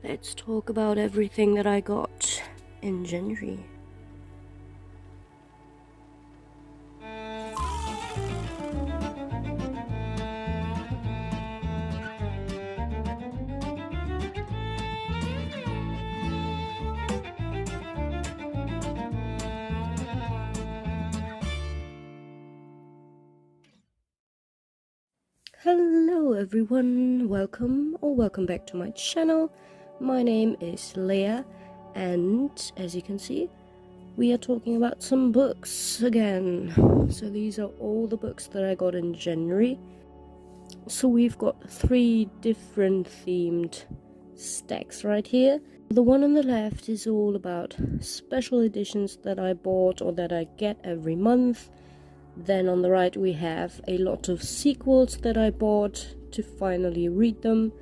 Let's talk about everything that I got in January. Hello everyone, welcome back to my channel. My name is Leah, and as you can see, we are talking about some books again. So these are all the books that I got in January. So we've got 3 different themed stacks right here. The one on the left is all about special editions that I bought or that I get every month. Then on the right we have a lot of sequels that I bought to finally read them,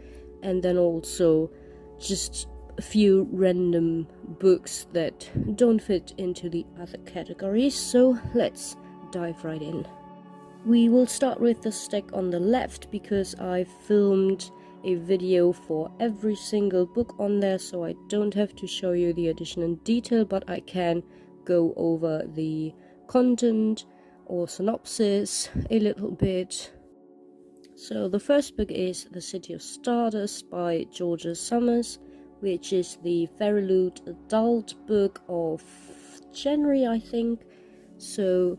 and then also just a few random books that don't fit into the other categories. So let's dive right in. We will start with the stack on the left because I filmed a video for every single book on there, so I don't have to show you the edition in detail, but I can go over the content or synopsis a little bit. So the first book is The City of Stardust by Georgia Summers, which is the Fairy Loot adult book of January, I think. So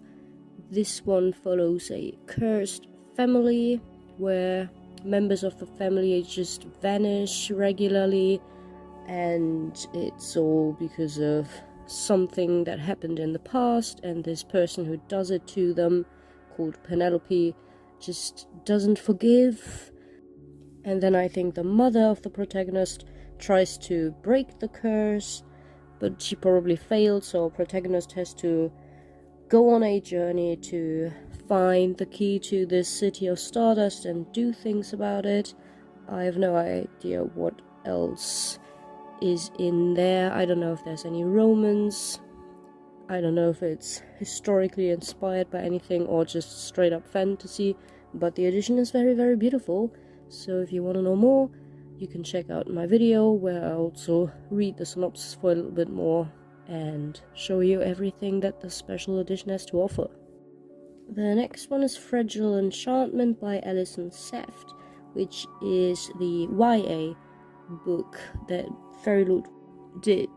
this one follows a cursed family where members of the family just vanish regularly, and it's all because of something that happened in the past, and this person who does it to them, called Penelope, just doesn't forgive. And then I think the mother of the protagonist tries to break the curse, but she probably failed, so protagonist has to go on a journey to find the key to this City of Stardust and do things about it. I have no idea what else is in there. I don't know if there's any romance. I don't know if it's historically inspired by anything or just straight up fantasy, but the edition is very, very beautiful. So if you want to know more, you can check out my video where I also read the synopsis for a little bit more and show you everything that the special edition has to offer. The next one is Fragile Enchantment by Alison Saft, which is the YA book that Fairy Loot did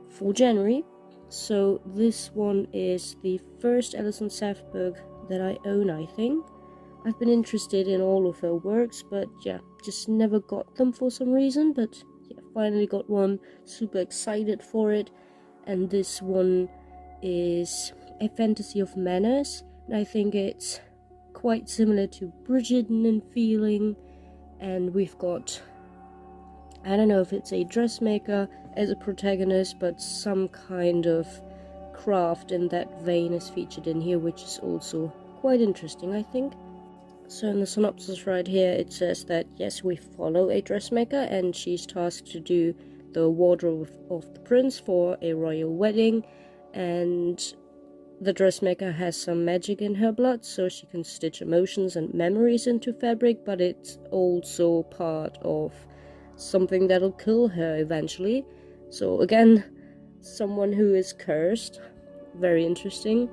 for January. So this one is the first Alison Saft book that I own, I think. I've been interested in all of her works, but yeah, just never got them for some reason, but yeah, finally got one, super excited for it. And this one is a fantasy of manners, and I think it's quite similar to Bridgerton in feeling. And we've got, I don't know if it's a dressmaker as a protagonist, but some kind of craft in that vein is featured in here, which is also quite interesting, I think. So in the synopsis right here, it says that yes, we follow a dressmaker and she's tasked to do the wardrobe of the prince for a royal wedding, and the dressmaker has some magic in her blood, so she can stitch emotions and memories into fabric, but it's also part of something that'll kill her eventually. So again, someone who is cursed. Very interesting.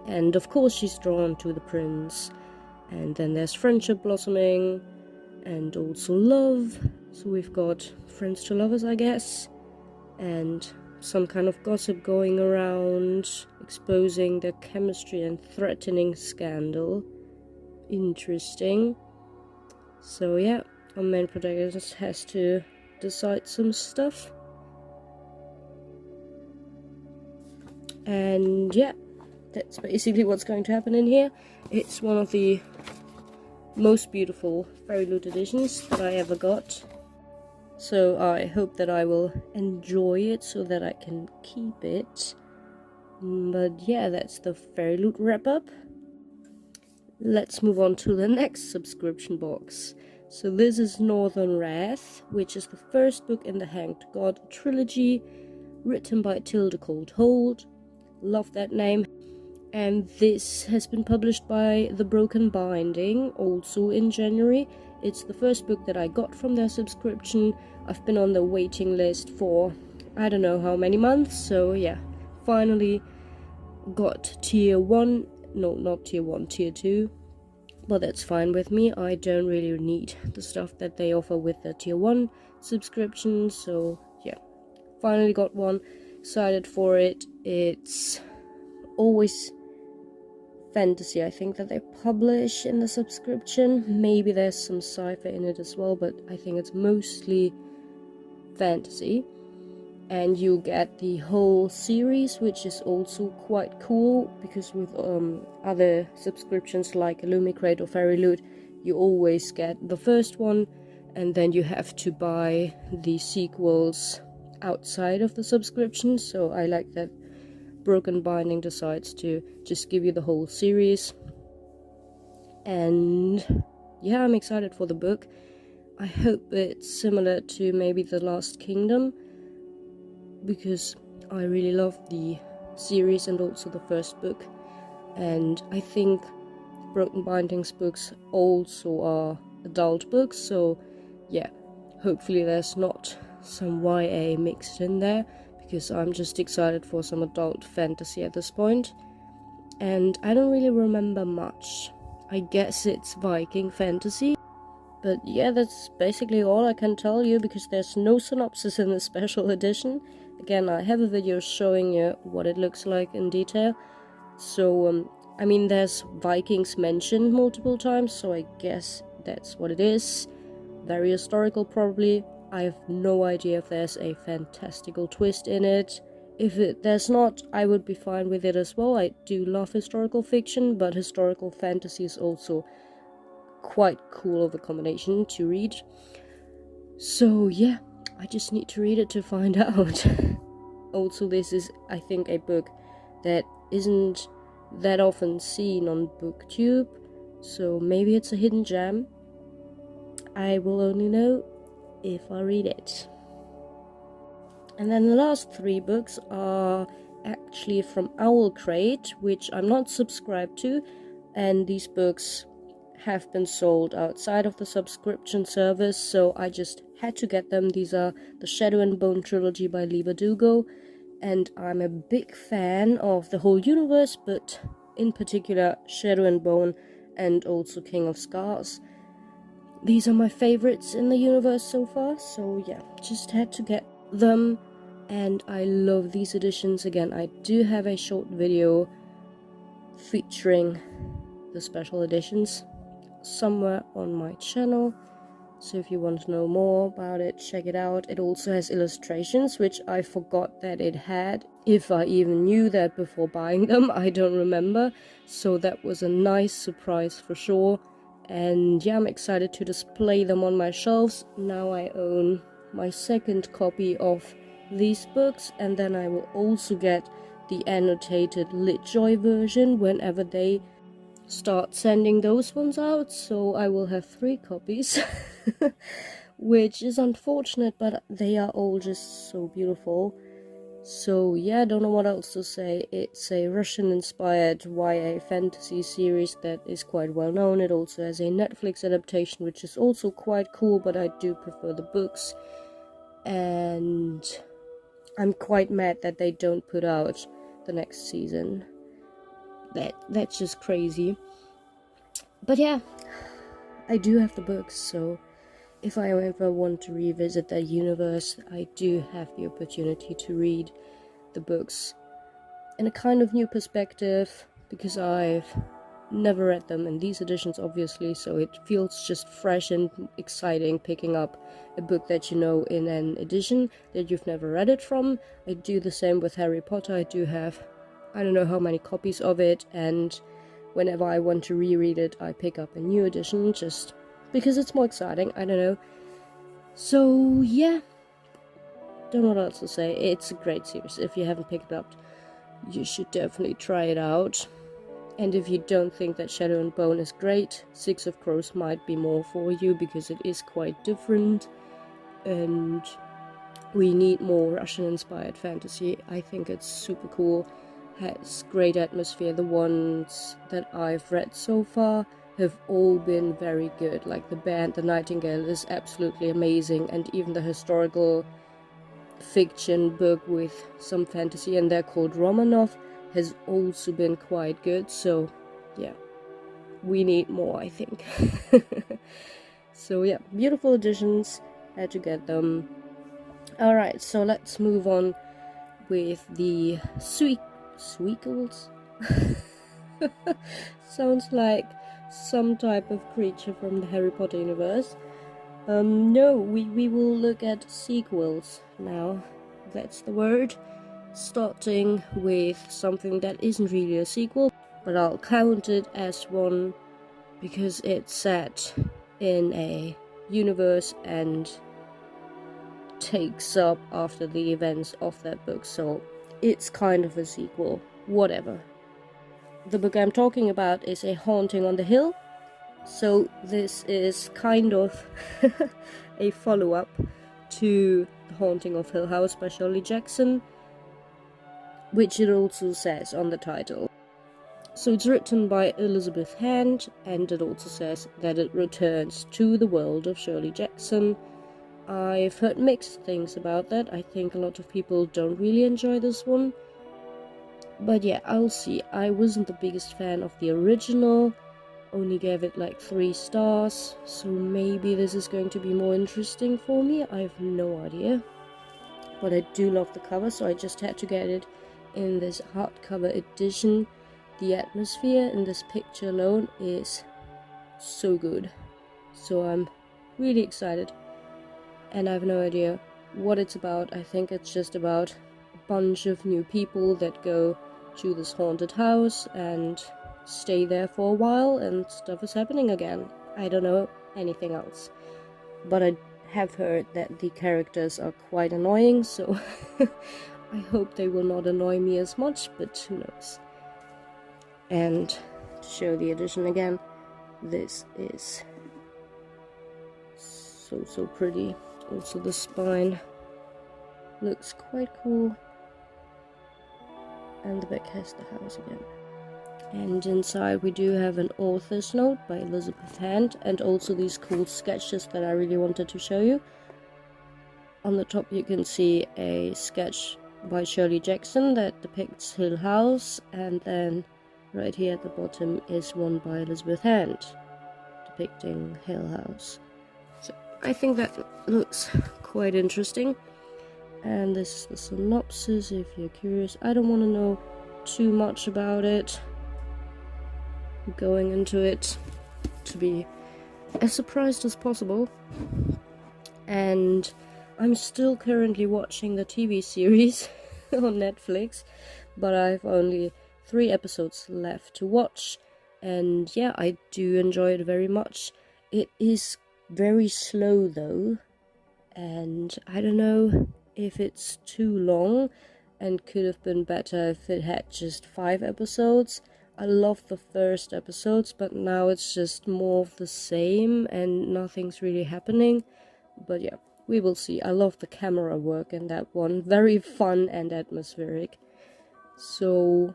And of course she's drawn to the prince. And then there's friendship blossoming, and also love. So we've got friends to lovers, I guess, and some kind of gossip going around, exposing their chemistry and threatening scandal. Interesting. So yeah, our main protagonist has to decide some stuff. And yeah, that's basically what's going to happen in here. It's one of the most beautiful Fairy Loot editions that I ever got. So I hope that I will enjoy it so that I can keep it. But yeah, that's the Fairy Loot wrap up. Let's move on to the next subscription box. So this is Northern Wrath, which is the first book in the Hanged God trilogy, written by Tilda Cold-Holt. Love that name. And this has been published by The Broken Binding, also in January. It's the first book that I got from their subscription. I've been on the waiting list for I don't know how many months, so yeah, finally got tier 1, no, not tier 1, tier 2, but that's fine with me. I don't really need the stuff that they offer with the tier 1 subscription, so yeah, finally got one, excited for it. It's always fantasy, I think, that they publish in the subscription. Maybe there's some sci-fi in it as well, but I think it's mostly fantasy. And you get the whole series, which is also quite cool, because with other subscriptions like Illumicrate or Fairy Loot, you always get the first one, and then you have to buy the sequels outside of the subscription. So I like that Broken Binding decides to just give you the whole series. And yeah, I'm excited for the book. I hope it's similar to maybe The Last Kingdom, because I really love the series and also the first book, and I think Broken Bindings books also are adult books, so yeah, hopefully there's not some YA mixed in there, because I'm just excited for some adult fantasy at this point. And I don't really remember much. I guess it's Viking fantasy. But yeah, that's basically all I can tell you, because there's no synopsis in the special edition. Again, I have a video showing you what it looks like in detail. So, I mean, there's Vikings mentioned multiple times, so I guess that's what it is. Very historical, probably. I have no idea if there's a fantastical twist in it. If there's not, I would be fine with it as well. I do love historical fiction, but historical fantasy is also quite cool of a combination to read. So yeah, I just need to read it to find out. Also, this is, I think, a book that isn't that often seen on BookTube, so maybe it's a hidden gem. I will only know if I read it. And then the last 3 books are actually from Owlcrate, which I'm not subscribed to, and these books have been sold outside of the subscription service, so I just had to get them. These are the Shadow and Bone trilogy by Lee Bardugo, and I'm a big fan of the whole universe, but in particular Shadow and Bone and also King of Scars. These are my favorites in the universe so far, so yeah, just had to get them, and I love these editions. Again, I do have a short video featuring the special editions somewhere on my channel, so if you want to know more about it, check it out. It also has illustrations, which I forgot that it had, if I even knew that before buying them. I don't remember, so that was a nice surprise for sure. And yeah, I'm excited to display them on my shelves. Now I own my second copy of these books, and then I will also get the annotated LitJoy version whenever they start sending those ones out, so I will have 3 copies, which is unfortunate, but they are all just so beautiful. So yeah, I don't know what else to say. It's a Russian-inspired YA fantasy series that is quite well known. It also has a Netflix adaptation, which is also quite cool, but I do prefer the books. And I'm quite mad that they don't put out the next season. That's just crazy. But yeah, I do have the books, so if I ever want to revisit that universe, I do have the opportunity to read the books in a kind of new perspective, because I've never read them in these editions, obviously, so it feels just fresh and exciting picking up a book that you know in an edition that you've never read it from. I do the same with Harry Potter. I do have, I don't know how many copies of it, and whenever I want to reread it, I pick up a new edition, just because it's more exciting, I don't know. So yeah, don't know what else to say. It's a great series. If you haven't picked it up, you should definitely try it out. And if you don't think that Shadow and Bone is great, Six of Crows might be more for you, because it is quite different, and we need more Russian-inspired fantasy. I think it's super cool, has great atmosphere. The ones that I've read so far have all been very good. Like the band The Nightingale is absolutely amazing, and even the historical fiction book with some fantasy in there called Romanov has also been quite good. So yeah, we need more, I think. So yeah, beautiful editions, had to get them. Alright, so let's move on with the Sweekles. Sounds like some type of creature from the Harry Potter universe. No, we will look at sequels now. That's the word. Starting with something that isn't really a sequel, but I'll count it as one because it's set in a universe and takes up after the events of that book, so it's kind of a sequel, whatever. The book I'm talking about is A Haunting on the Hill, so this is kind of a follow-up to The Haunting of Hill House by Shirley Jackson, which it also says on the title. So it's written by Elizabeth Hand, and it also says that it returns to the world of Shirley Jackson. I've heard mixed things about that. I think a lot of people don't really enjoy this one. But yeah, I'll see. I wasn't the biggest fan of the original, only gave it like 3 stars, so maybe this is going to be more interesting for me. I have no idea. But I do love the cover, so I just had to get it in this hardcover edition. The atmosphere in this picture alone is so good. So I'm really excited. And I have no idea what it's about. I think it's just about a bunch of new people that go to this haunted house and stay there for a while and stuff is happening again. I don't know anything else. But I have heard that the characters are quite annoying, so I hope they will not annoy me as much, but who knows. And to show the edition again, this is so pretty. Also the spine looks quite cool, and the back has the house again. And inside we do have an author's note by Elizabeth Hand, and also these cool sketches that I really wanted to show you. On the top you can see a sketch by Shirley Jackson that depicts Hill House, and then right here at the bottom is one by Elizabeth Hand depicting Hill House. So I think that looks quite interesting. And this is the synopsis if you're curious. I don't want to know too much about it. I'm going into it to be as surprised as possible. And I'm still currently watching the TV series on Netflix, but I've only 3 episodes left to watch. And yeah, I do enjoy it very much. It is very slow though, and I don't know if it's too long and could have been better if it had just 5 episodes. I love the first episodes, but now it's just more of the same and nothing's really happening. But yeah, we will see. I love the camera work in that one. Very fun and atmospheric. So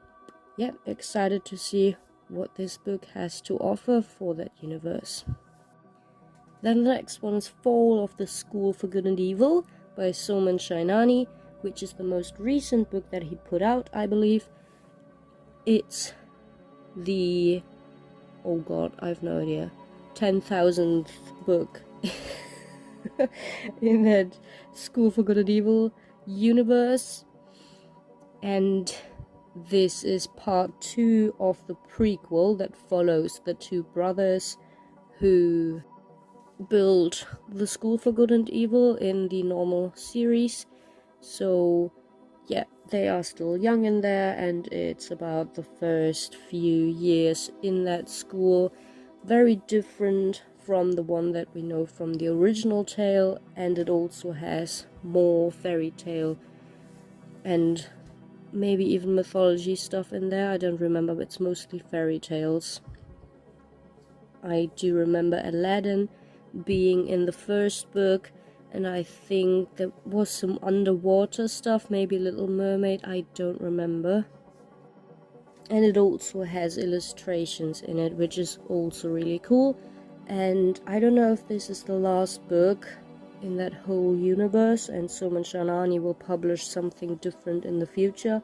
yeah, excited to see what this book has to offer for that universe. Then the next one is Fall of the School for Good and Evil by Soman Shainani, which is the most recent book that he put out, I believe. It's the, oh god, I have no idea, 10,000th book in that School for Good and Evil universe. And this is part 2 of the prequel that follows the 2 brothers who build the School for Good and Evil in the normal series. So yeah, they are still young in there, and it's about the first few years in that school. Very different from the one that we know from the original tale, and it also has more fairy tale and maybe even mythology stuff in there. I don't remember, but it's mostly fairy tales. I do remember Aladdin being in the first book, and I think there was some underwater stuff, maybe Little Mermaid, I don't remember. and it also has illustrations in it, which is also really cool. And I don't know if this is the last book in that whole universe, and Soman Shanani will publish something different in the future.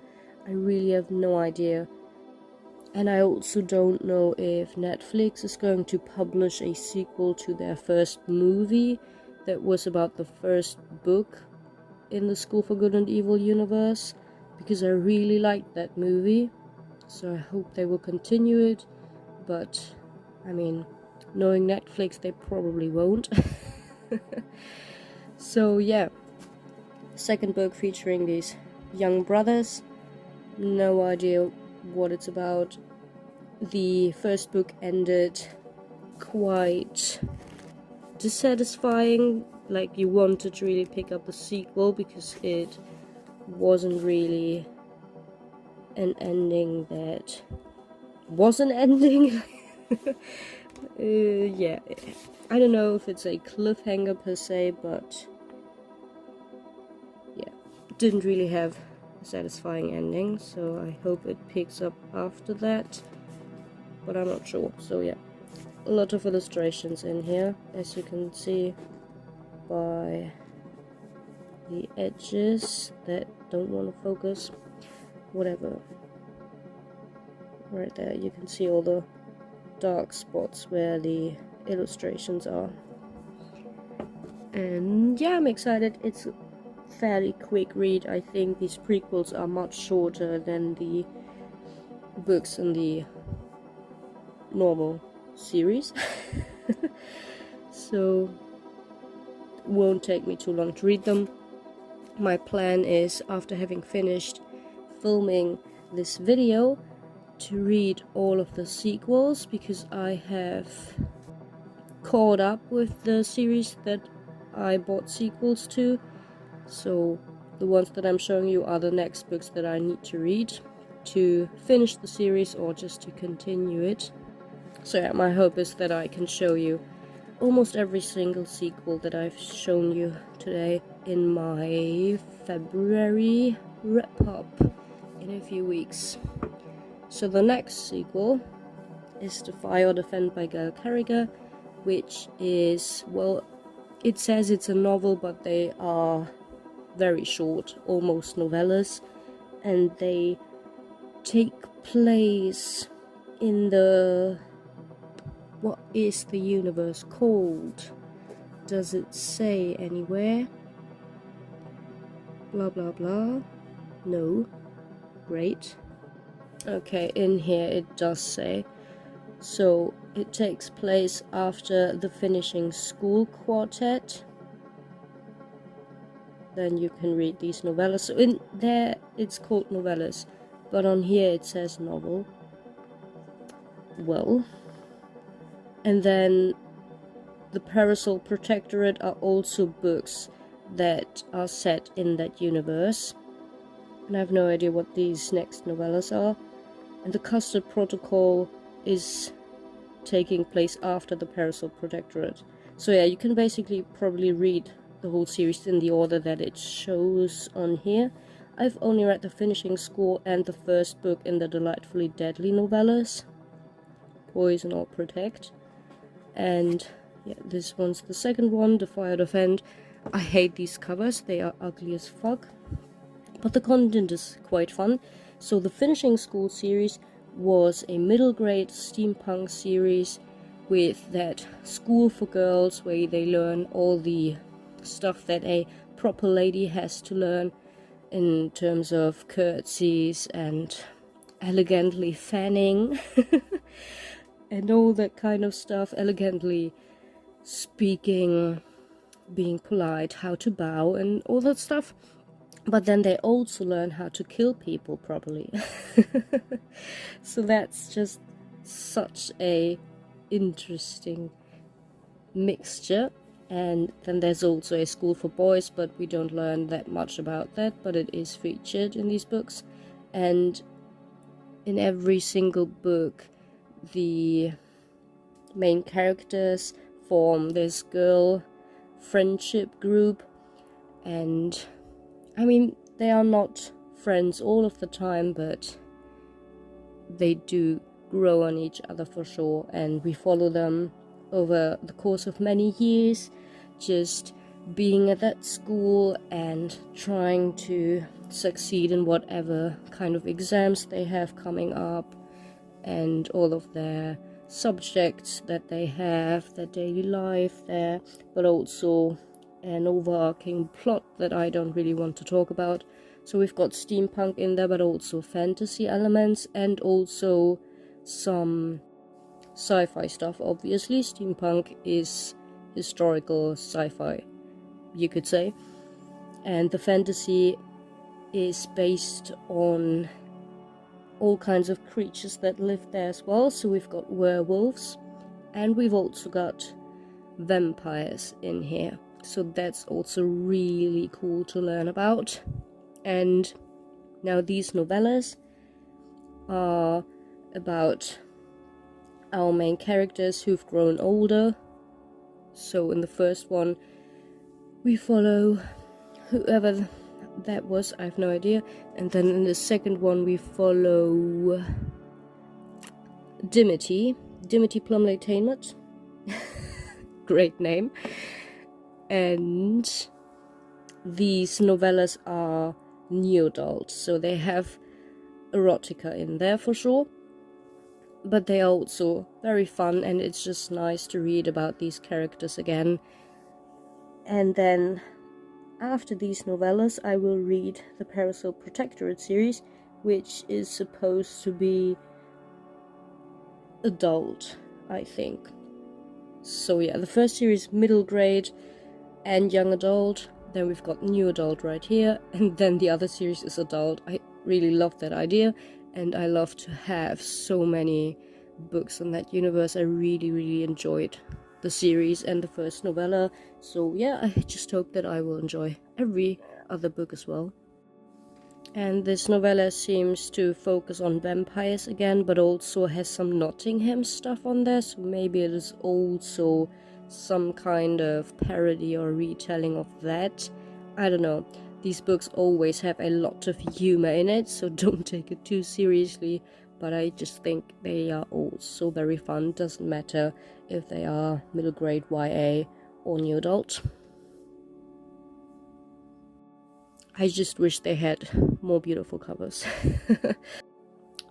I really have no idea. And I also don't know if Netflix is going to publish a sequel to their first movie that was about the first book in the School for Good and Evil universe, because I really liked that movie. So I hope they will continue it, but I mean, knowing Netflix, they probably won't. So yeah, second book featuring these young brothers. No idea what it's about. The first book ended quite dissatisfying, like you wanted to really pick up the sequel because it wasn't really an ending that was an ending. Yeah, I don't know if it's a cliffhanger per se, but yeah, didn't really have a satisfying ending, so I hope it picks up after that, but I'm not sure. So yeah, a lot of illustrations in here, as you can see by the edges that don't want to focus. Whatever. Right there, you can see all the dark spots where the illustrations are. And yeah, I'm excited. It's a fairly quick read. I think these prequels are much shorter than the books in the normal series. So won't take me too long to read them. My plan is, after having finished filming this video, to read all of the sequels, because I have caught up with the series that I bought sequels to. So the ones that I'm showing you are the next books that I need to read to finish the series or just to continue it. So yeah, my hope is that I can show you almost every single sequel that I've shown you today in my February wrap-up in a few weeks. So the next sequel is Defy or Defend by Gail Carriger, which is, well, it says it's a novel, but they are very short, almost novellas, and they take place in the... what is the universe called? Does it say anywhere? Blah blah blah. No. Great. Okay, in here it does say. So it takes place after the Finishing School Quartet. Then you can read these novellas. So in there it's called novellas, but on here it says novel. Well, and then the Parasol Protectorate are also books that are set in that universe. And I have no idea what these next novellas are. And the Custard Protocol is taking place after the Parasol Protectorate. So yeah, you can basically probably read the whole series in the order that it shows on here. I've only read the Finishing School and the first book in the Delightfully Deadly novellas, Poison or Protect. And yeah, this one's the second one, Defy or Defend. I hate these covers, they are ugly as fuck, but the content is quite fun. So the Finishing School series was a middle grade steampunk series with that school for girls where they learn all the stuff that a proper lady has to learn in terms of curtsies and elegantly fanning and all that kind of stuff, elegantly speaking, being polite, how to bow and all that stuff. But then they also learn how to kill people properly. So that's just such a interesting mixture. And then there's also a school for boys, but we don't learn that much about that, but it is featured in these books. And in every single book, the main characters form this girl friendship group, and I mean, they are not friends all of the time, but they do grow on each other for sure, and we follow them over the course of many years, just being at that school and trying to succeed in whatever kind of exams they have coming up, and all of their subjects that they have, their daily life there, but also an overarching plot that I don't really want to talk about. So we've got steampunk in there, but also fantasy elements, and also some sci-fi stuff. Obviously, steampunk is historical sci-fi, you could say, and the fantasy is based on all kinds of creatures that live there as well. So we've got werewolves, and we've also got vampires in here, so that's also really cool to learn about. And now these novellas are about our main characters who've grown older. So in the first one we follow whoever that was, I have no idea, and then in the second one we follow Dimity Plumley Tainmut. Great name. And these novellas are new adult, so they have erotica in there for sure, but they are also very fun, and it's just nice to read about these characters again. And then after these novellas I will read the Parasol Protectorate series, which is supposed to be adult, I think. So yeah, the first series middle grade and young adult, then we've got new adult right here, and then the other series is adult. I really love that idea, and I love to have so many books in that universe. I really enjoyed the series and the first novella, so yeah, I just hope that I will enjoy every other book as well. And this novella seems to focus on vampires again, but also has some Nottingham stuff on there, so maybe it is also some kind of parody or retelling of that. I don't know. These books always have a lot of humor in it, so don't take it too seriously, but I just think they are also very fun. Doesn't matter if they are middle grade YA or new adult. I just wish they had more beautiful covers.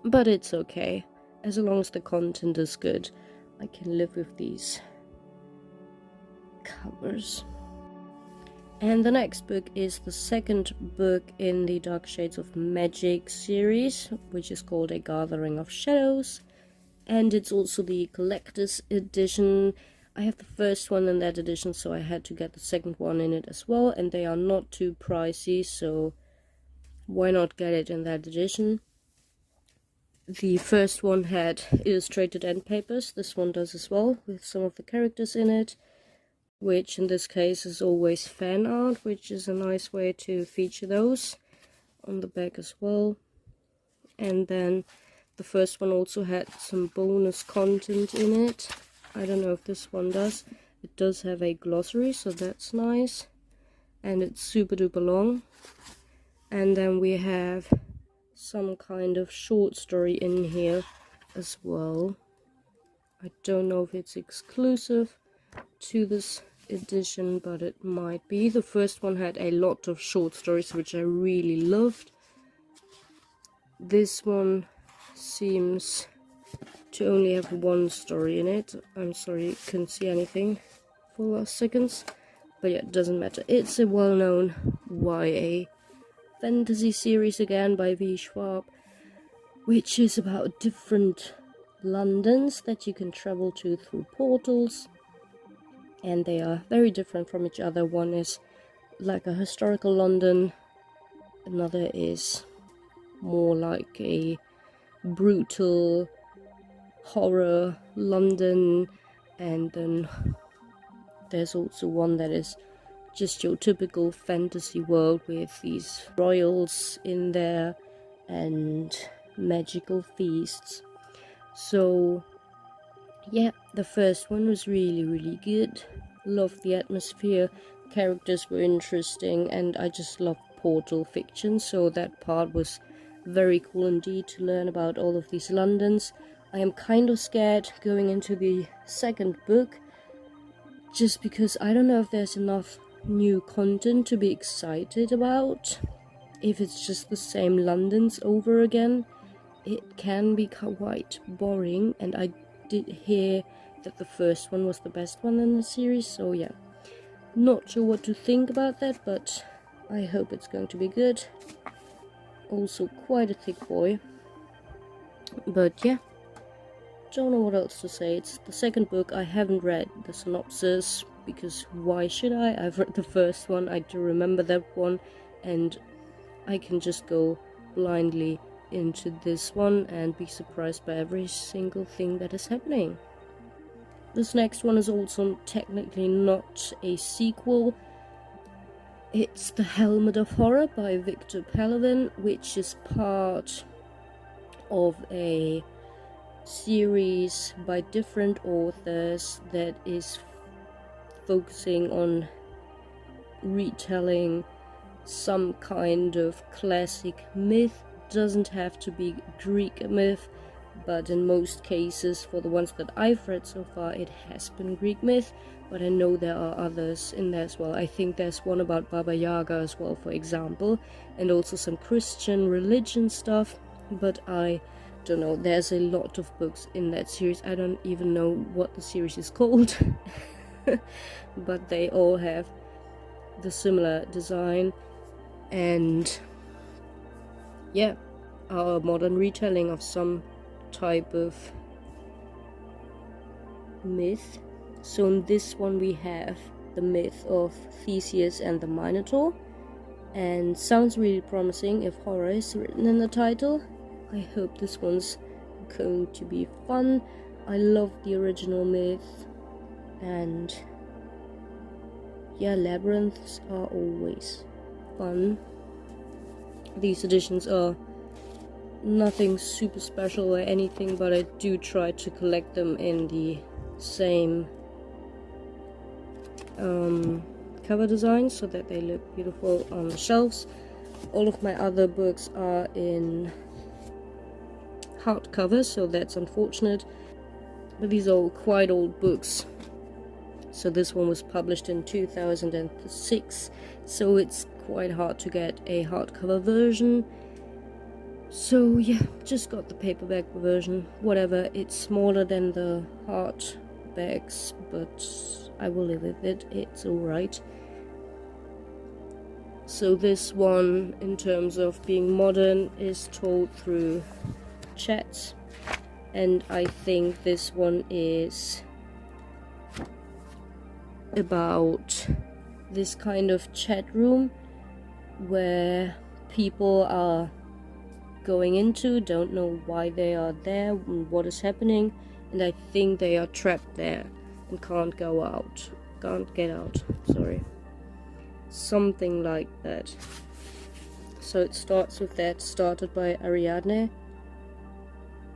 But it's okay. As long as the content is good, I can live with these covers. And the next book is the second book in the Dark Shades of Magic series, which is called A Gathering of Shadows. And it's also the collector's edition. I have the first one in that edition, so I had to get the second one in it as well, and they are not too pricey, so why not get it in that edition? The first one had illustrated end papers, this one does as well, with some of the characters in it, which in this case is always fan art, which is a nice way to feature those on the back as well. And then the first one also had some bonus content in it. I don't know if this one does. It does have a glossary, so that's nice. And it's super duper long. And then we have some kind of short story in here as well. I don't know if it's exclusive to this edition, but it might be. The first one had a lot of short stories, which I really loved. This one seems to only have one story in it. I'm sorry, couldn't see anything for the last seconds, but yeah, it doesn't matter. It's a well-known YA fantasy series again by V. Schwab, which is about different Londons that you can travel to through portals, and they are very different from each other. One is like a historical London, another is more like a brutal horror London, and then there's also one that is just your typical fantasy world with these royals in there and magical feasts. So yeah, the first one was really good. Loved the atmosphere, characters were interesting, and I just love portal fiction, so that part was very cool indeed to learn about all of these Londons. I am kind of scared going into the second book, just because I don't know if there's enough new content to be excited about. If it's just the same Londons over again, it can be quite boring, and I did hear that the first one was the best one in the series, so yeah. Not sure what to think about that, but I hope it's going to be good. Also quite a thick boy. But yeah, don't know what else to say. It's the second book. I haven't read the synopsis, because why should I? I've read the first one, I do remember that one, and I can just go blindly into this one and be surprised by every single thing that is happening. This next one is also technically not a sequel. It's The Helmet of Horror by Victor Pellavin, which is part of a series by different authors that is focusing on retelling some kind of classic myth. Doesn't have to be Greek myth, but in most cases, for the ones that I've read so far, it has been Greek myth, but I know there are others in there as well. I think there's one about Baba Yaga as well, for example, and also some Christian religion stuff, but I don't know, there's a lot of books in that series. I don't even know what the series is called, but they all have the similar design, and yeah, a modern retelling of some type of myth. So in this one we have the myth of Theseus and the Minotaur, and sounds really promising if horror is written in the title. I hope this one's going to be fun. I love the original myth, and yeah, labyrinths are always fun. These editions are nothing super special or anything, but I do try to collect them in the same cover design so that they look beautiful on the shelves. All of my other books are in hardcover, so that's unfortunate, but these are all quite old books. So this one was published in 2006, so it's quite hard to get a hardcover version. So yeah, just got the paperback version. Whatever, it's smaller than the hardbacks, but I will live with it, it's alright. So this one, in terms of being modern, is told through chats, and I think this one is about this kind of chat room where people are going into, don't know why they are there and what is happening, and I think they are trapped there and can't get out, sorry, something like that. So it starts with that, started by Ariadne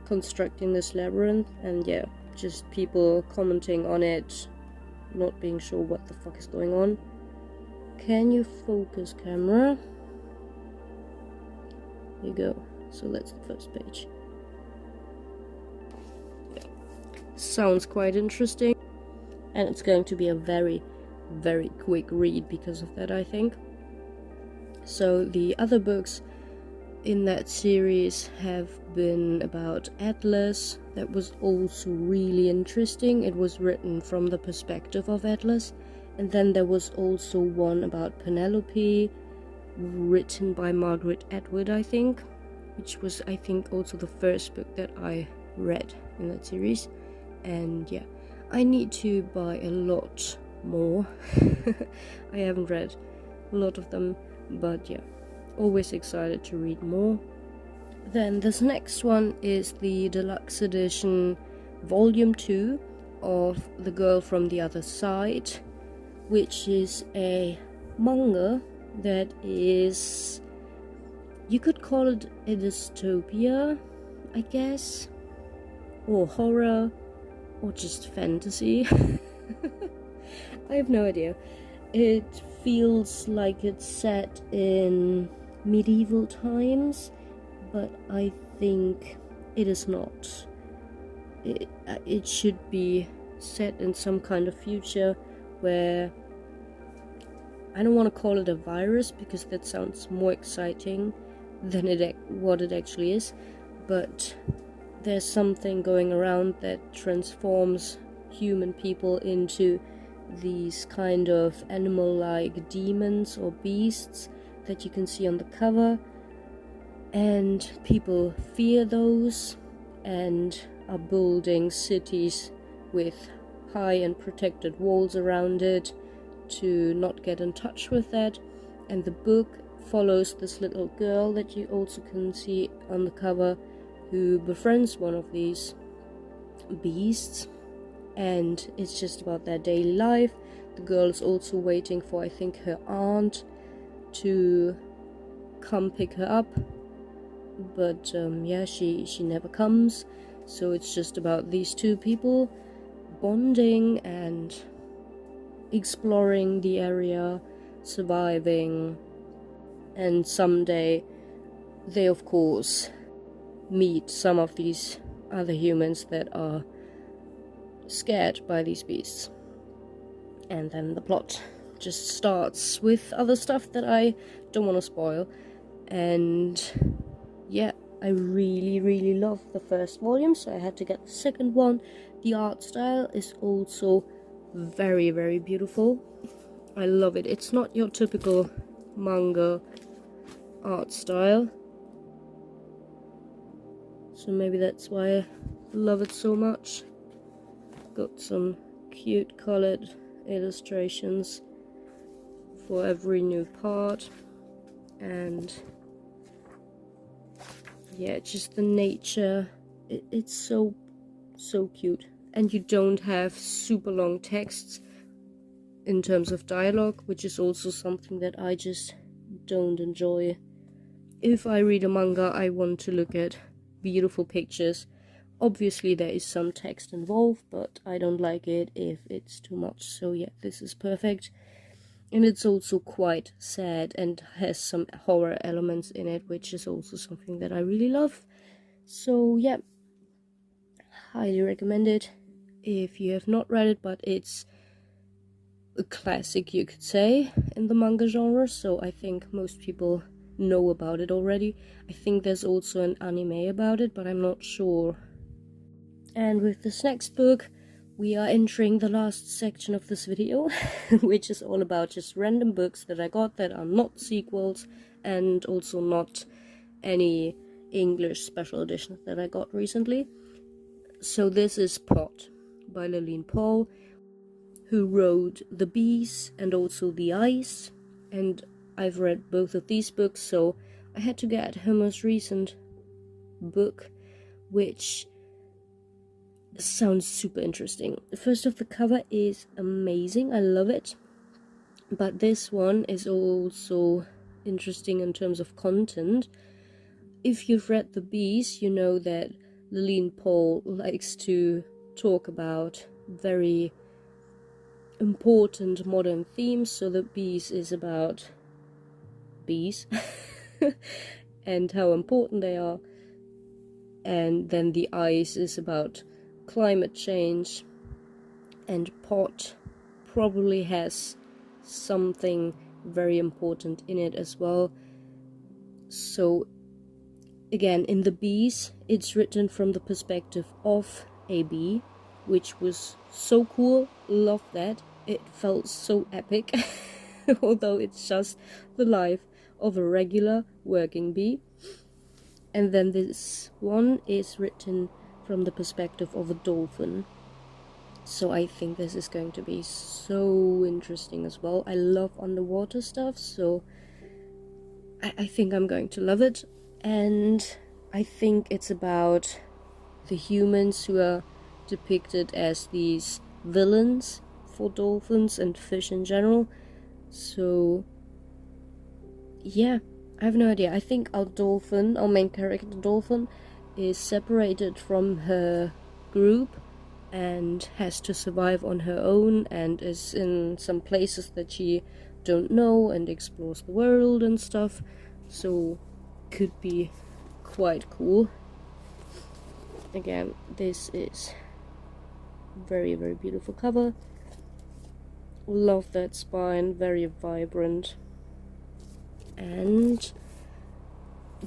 constructing this labyrinth, and yeah, just people commenting on it, not being sure what the fuck is going on. Can you focus, camera? There you go. So that's the first page. Yeah. Sounds quite interesting, and it's going to be a very, very quick read because of that, I think. So the other books in that series have been about Atlas. That was also really interesting. It was written from the perspective of Atlas. And then there was also one about Penelope, written by Margaret Atwood, I think, which was, I think, also the first book that I read in that series. And yeah, I need to buy a lot more. I haven't read a lot of them, but yeah, always excited to read more. Then this next one is the deluxe edition volume 2 of The Girl from the Other Side, which is a manga that is, you could call it a dystopia, I guess, or horror, or just fantasy. I have no idea. It feels like it's set in medieval times, but I think it is not. It should be set in some kind of future where, I don't want to call it a virus because that sounds more exciting than what it actually is, but there's something going around that transforms human people into these kind of animal-like demons or beasts that you can see on the cover, and people fear those and are building cities with high and protected walls around it to not get in touch with that. And the book follows this little girl that you also can see on the cover, who befriends one of these beasts, and it's just about their daily life. The girl is also waiting for, I think, her aunt to come pick her up, but yeah, she never comes. So it's just about these two people bonding and exploring the area, surviving, and someday they of course meet some of these other humans that are scared by these beasts. And then the plot just starts with other stuff that I don't want to spoil. And yeah, I really love the first volume, so I had to get the second one. The art style is also very beautiful. I love it. It's not your typical manga art style, so maybe that's why I love it so much. Got some cute colored illustrations for every new part, and yeah, just the nature, it's so cute. And you don't have super long texts in terms of dialogue, which is also something that I just don't enjoy. If I read a manga, I want to look at beautiful pictures. Obviously there is some text involved, but I don't like it if it's too much. So yeah, this is perfect. And it's also quite sad and has some horror elements in it, which is also something that I really love. So yeah, highly recommend it if you have not read it, but it's a classic, you could say, in the manga genre, so I think most people know about it already. I think there's also an anime about it, but I'm not sure. And with this next book, we are entering the last section of this video, which is all about just random books that I got that are not sequels, and also not any English special editions that I got recently. So this is Pot by Lillian Paul, who wrote The Bees and also The Ice, and I've read both of these books, so I had to get her most recent book, which sounds super interesting. First off, the cover is amazing, I love it, but this one is also interesting in terms of content. If you've read The Bees, you know that Lillian Paul likes to talk about very important modern themes. So The Bees is about bees and how important they are, and then The Ice is about climate change, and Pot probably has something very important in it as well. So again, in The Bees, it's written from the perspective of a bee, which was so cool. Love that. It felt so epic, although it's just the life of a regular working bee. And then this one is written from the perspective of a dolphin. So I think this is going to be so interesting as well. I love underwater stuff, so I think I'm going to love it. And I think it's about the humans who are depicted as these villains for dolphins and fish in general. So yeah, I have no idea. I think our dolphin, our main character dolphin, is separated from her group and has to survive on her own, and is in some places that she don't know and explores the world and stuff. So could be quite cool. Again, this is very, very beautiful cover. Love that spine, very vibrant. And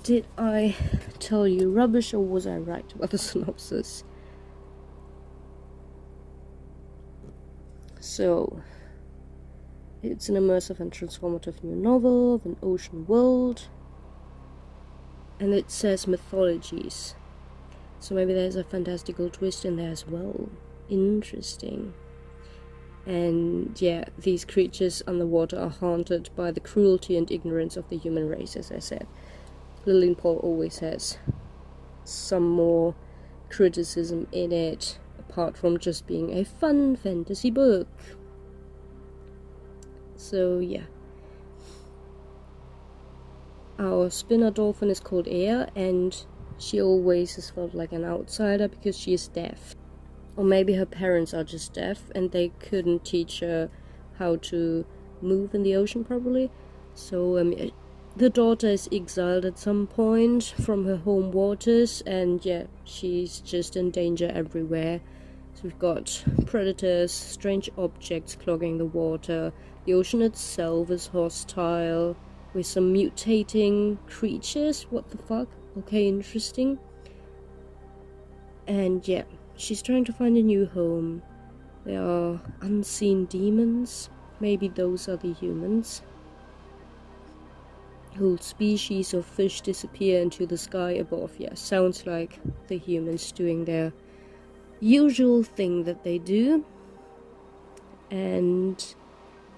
did I tell you rubbish, or was I right about the synopsis? So, it's an immersive and transformative new novel of an ocean world. And it says mythologies. So maybe there's a fantastical twist in there as well. Interesting. And yeah, these creatures underwater are haunted by the cruelty and ignorance of the human race, as I said. Lillian Paul always has some more criticism in it, apart from just being a fun fantasy book. So yeah. Our spinner dolphin is called Air, and she always has felt like an outsider because she is deaf. Or maybe her parents are just deaf and they couldn't teach her how to move in the ocean properly. So the daughter is exiled at some point from her home waters, and yeah, she's just in danger everywhere. So we've got predators, strange objects clogging the water, the ocean itself is hostile, with some mutating creatures. What the fuck? Okay, interesting. And yeah, she's trying to find a new home. There are unseen demons. Maybe those are the humans. Whole species of fish disappear into the sky above. Yeah, sounds like the humans doing their usual thing that they do. And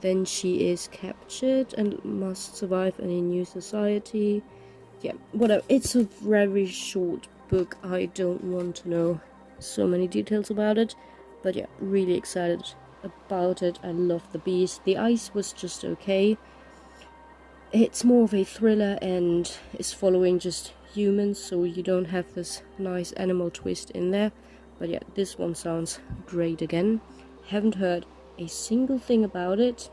then she is captured and must survive in a new society. Yeah, whatever. It's a very short book. I don't want to know so many details about it. But yeah, really excited about it. I love the beast. The ice was just okay. It's more of a thriller and is following just humans, so you don't have this nice animal twist in there. But yeah, this one sounds great again. Haven't heard a single thing about it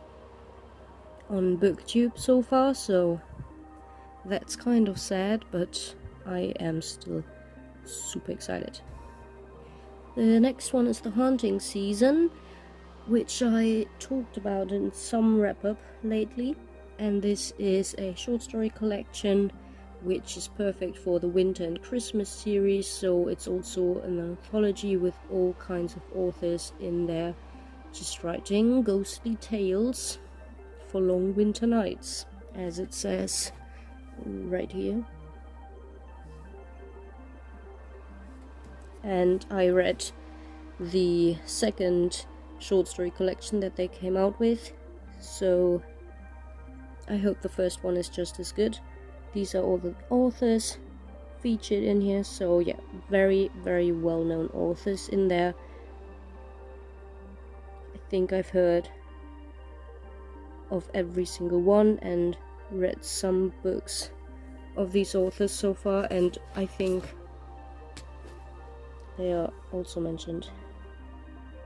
on BookTube so far, so that's kind of sad, but I am still super excited. The next one is The Haunting Season, which I talked about in some wrap-up lately, and this is a short story collection which is perfect for the winter and Christmas series, so it's also an anthology with all kinds of authors in there just writing ghostly tales for long winter nights, as it says right here. And I read the second short story collection that they came out with, so I hope the first one is just as good. These are all the authors featured in here, so yeah, very, very well-known authors in there. I think I've heard of every single one and read some books of these authors so far, and I think they are also mentioned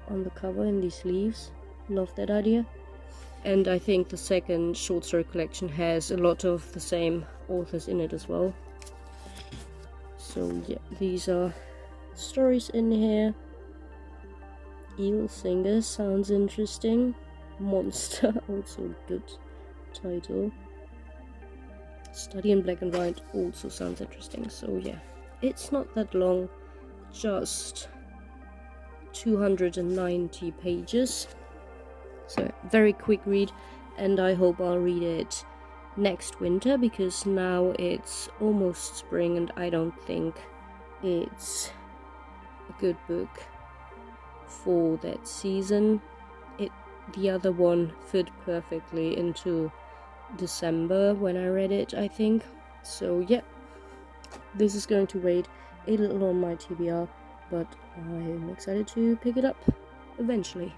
on the cover in these leaves. Love that idea. And I think the second short story collection has a lot of the same authors in it as well. So yeah, these are stories in here. Eel Singer sounds interesting. Monster, also good title. Study in Black and White also sounds interesting. So yeah, it's not that long, just 290 pages. So very quick read, and I hope I'll read it next winter, because now it's almost spring and I don't think it's a good book for that season. The other one fit perfectly into December when I read it, I think. So yeah, this is going to wait a little on my TBR, but I'm excited to pick it up eventually.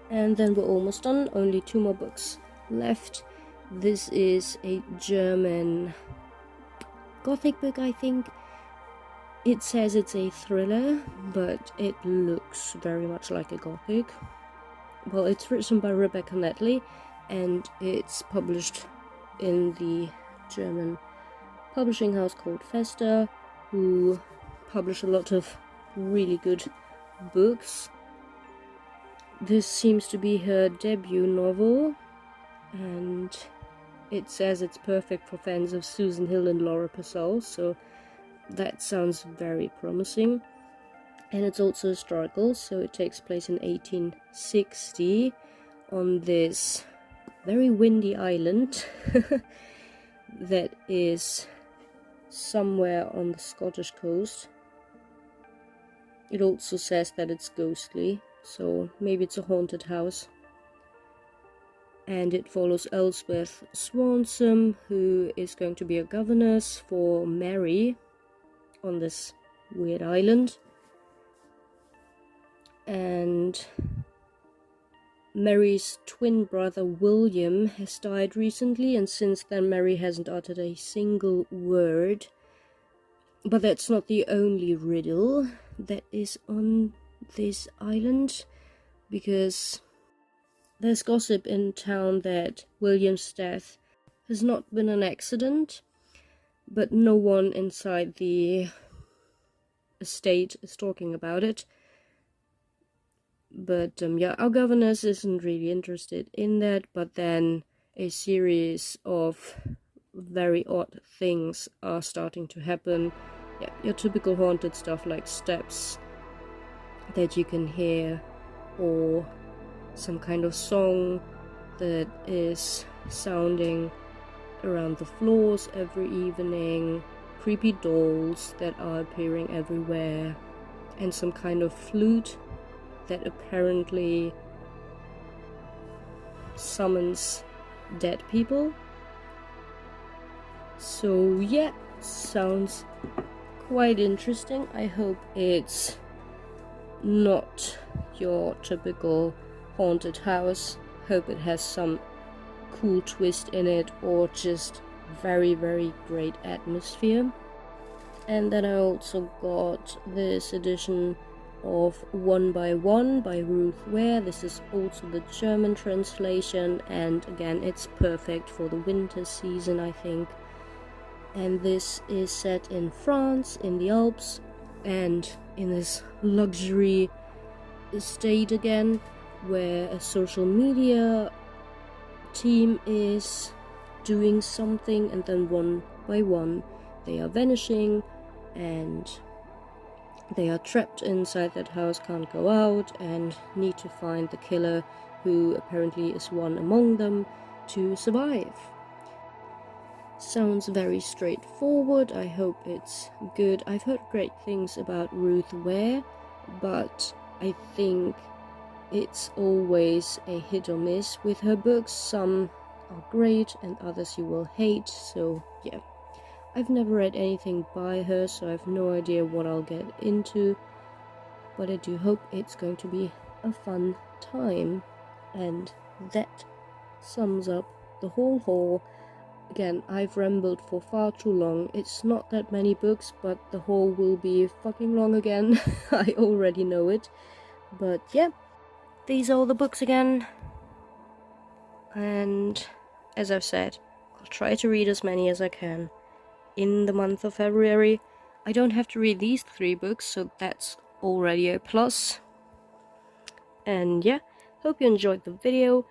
And then we're almost done, only 2 more books left. This is a German gothic book, I think. It says it's a thriller, but it looks very much like a gothic. Well, it's written by Rebecca Nedley, and it's published in the German publishing house called Festa, who publish a lot of really good books. This seems to be her debut novel, and it says it's perfect for fans of Susan Hill and Laura Purcell, so that sounds very promising. And it's also historical, so it takes place in 1860 on this very windy island that is somewhere on the Scottish coast. It also says that it's ghostly, so maybe it's a haunted house. And it follows Elspeth Swanson, who is going to be a governess for Mary on this weird island. And Mary's twin brother William has died recently, and since then Mary hasn't uttered a single word. But that's not the only riddle that is on this island, because there's gossip in town that William's death has not been an accident, but no one inside the estate is talking about it. But yeah, our governess isn't really interested in that, but then a series of very odd things are starting to happen. Yeah, your typical haunted stuff like steps that you can hear, or some kind of song that is sounding around the floors every evening, creepy dolls that are appearing everywhere, and some kind of flute that apparently summons dead people. So yeah, sounds quite interesting. I hope it's not your typical haunted house. Hope it has some cool twist in it, or just very, very great atmosphere. And then I also got this edition of 1 by 1 by Ruth Ware. This is also the German translation, and again it's perfect for the winter season, I think. And this is set in France, in the Alps, and in this luxury estate again, where a social media team is doing something, and then one by one they are vanishing, and they are trapped inside that house, can't go out, and need to find the killer, who apparently is one among them, to survive. Sounds very straightforward. I hope it's good. I've heard great things about Ruth Ware, but I think it's always a hit or miss with her books. Some are great and others you will hate, so yeah. I've never read anything by her, so I have no idea what I'll get into, but I do hope it's going to be a fun time. And that sums up the whole haul. Again, I've rambled for far too long. It's not that many books, but the haul will be fucking long again. I already know it. But yeah, these are all the books again. And as I've said, I'll try to read as many as I can in the month of February. I don't have to read these 3 books, so that's already a plus. And yeah, hope you enjoyed the video,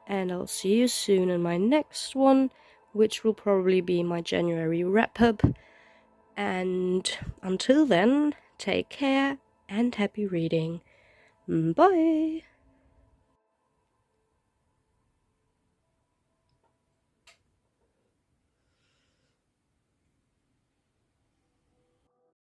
and I'll see you soon in my next one, which will probably be my January wrap-up. And until then, take care and happy reading. Bye!